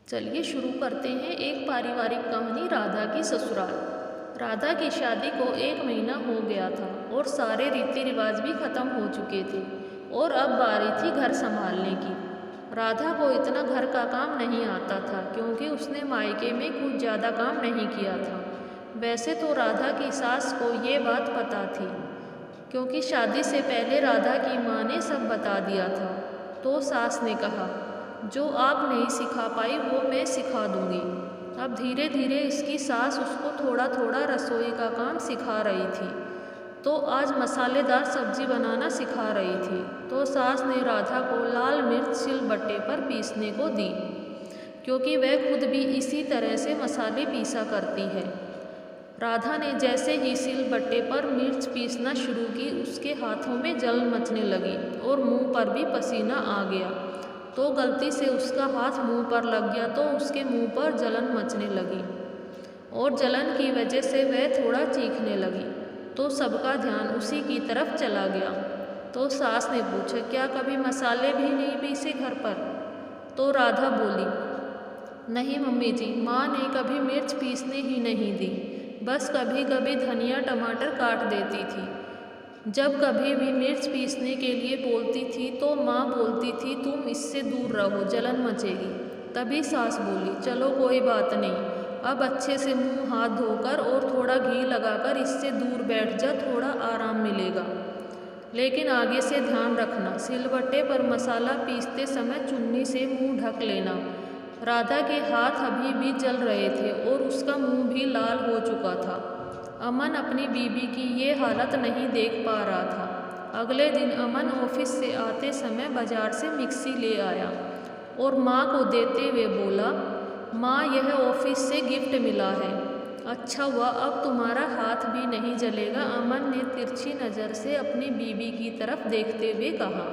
चलिए शुरू करते हैं एक पारिवारिक कहानी राधा की ससुराल। राधा की शादी को 1 महीना हो गया था और सारे रीति रिवाज भी खत्म हो चुके थे और अब बारी थी घर संभालने की। राधा को इतना घर का काम नहीं आता था क्योंकि उसने मायके में कुछ ज़्यादा काम नहीं किया था। वैसे तो राधा की सास को ये बात पता थी क्योंकि शादी से पहले राधा की माँ ने सब बता दिया था। तो सास ने कहा, जो आप नहीं सिखा पाई वो मैं सिखा दूंगी। अब धीरे धीरे इसकी सास उसको थोड़ा थोड़ा रसोई का काम सिखा रही थी। तो आज मसालेदार सब्जी बनाना सिखा रही थी। तो सास ने राधा को लाल मिर्च सिलबट्टे पर पीसने को दी क्योंकि वह खुद भी इसी तरह से मसाले पीसा करती है। राधा ने जैसे ही सिलबट्टे पर मिर्च पीसना शुरू की उसके हाथों में जलन मचने लगी और मुंह पर भी पसीना आ गया। तो गलती से उसका हाथ मुंह पर लग गया तो उसके मुंह पर जलन मचने लगी और जलन की वजह से वह थोड़ा चीखने लगी। तो सबका ध्यान उसी की तरफ चला गया। तो सास ने पूछा, क्या कभी मसाले भी नहीं पीसे घर पर? तो राधा बोली, नहीं मम्मी जी, माँ ने कभी मिर्च पीसने ही नहीं दी, बस कभी कभी धनिया टमाटर काट देती थी। जब कभी भी मिर्च पीसने के लिए बोलती थी तो माँ बोलती थी, तुम इससे दूर रहो, जलन मचेगी। तभी सास बोली, चलो कोई बात नहीं, अब अच्छे से मुंह हाथ धोकर और थोड़ा घी लगाकर इससे दूर बैठ जा, थोड़ा आराम मिलेगा। लेकिन आगे से ध्यान रखना, सिलबट्टे पर मसाला पीसते समय चुन्नी से मुंह ढक लेना। राधा के हाथ अभी भी जल रहे थे और उसका मुंह भी लाल हो चुका था। अमन अपनी बीबी की ये हालत नहीं देख पा रहा था। अगले दिन अमन ऑफिस से आते समय बाजार से मिक्सी ले आया और माँ को देते हुए बोला, माँ यह ऑफिस से गिफ्ट मिला है। अच्छा हुआ अब तुम्हारा हाथ भी नहीं जलेगा, अमन ने तिरछी नज़र से अपनी बीबी की तरफ देखते हुए कहा।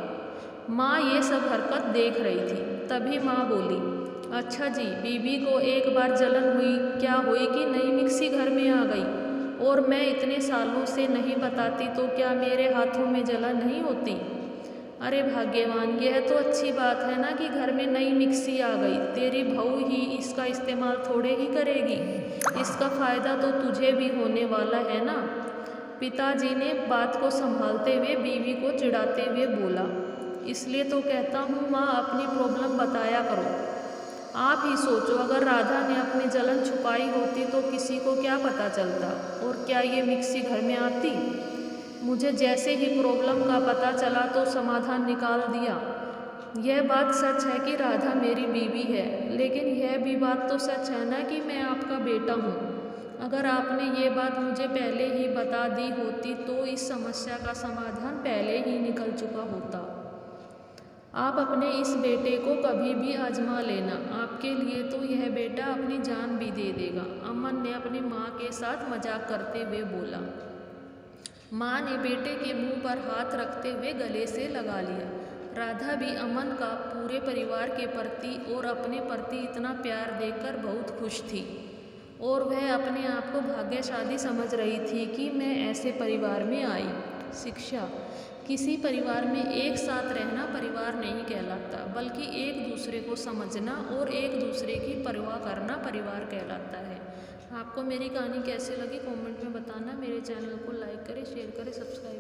माँ ये सब हरकत देख रही थी। तभी माँ बोली, अच्छा जी, बीबी को एक बार जलन हुई, क्या हुई कि नई मिक्सी घर में आ गई और मैं इतने सालों से नहीं बताती तो क्या मेरे हाथों में जलन नहीं होती? अरे भाग्यवान, यह तो अच्छी बात है ना कि घर में नई मिक्सी आ गई। तेरी बहू ही इसका इस्तेमाल थोड़े ही करेगी, इसका फ़ायदा तो तुझे भी होने वाला है ना। पिताजी ने बात को संभालते हुए बीवी को चिढ़ाते हुए बोला, इसलिए तो कहता हूँ माँ, अपनी प्रॉब्लम बताया करो। आप ही सोचो, अगर राधा ने अपनी जलन छुपाई होती तो किसी को क्या पता चलता और क्या ये मिक्सी घर में आती? मुझे जैसे ही प्रॉब्लम का पता चला तो समाधान निकाल दिया। यह बात सच है कि राधा मेरी बीवी है, लेकिन यह भी बात तो सच है ना कि मैं आपका बेटा हूँ। अगर आपने ये बात मुझे पहले ही बता दी होती तो इस समस्या का समाधान पहले ही निकल चुका होता। आप अपने इस बेटे को कभी भी आजमा लेना, आपके लिए तो यह बेटा अपनी जान भी दे देगा। अमन ने अपनी माँ के साथ मजाक करते हुए बोला। माँ ने बेटे के मुंह पर हाथ रखते हुए गले से लगा लिया। राधा भी अमन का पूरे परिवार के प्रति और अपने प्रति इतना प्यार देखकर बहुत खुश थी और वह अपने आप को भाग्यशाली समझ रही थी कि मैं ऐसे परिवार में आई। शिक्षा, किसी परिवार में एक साथ रहना परिवार नहीं कहलाता, बल्कि एक दूसरे को समझना और एक दूसरे की परवाह करना परिवार कहलाता है। आपको मेरी कहानी कैसी लगी कमेंट में बताना। मेरे चैनल को लाइक करें, शेयर करें, सब्सक्राइब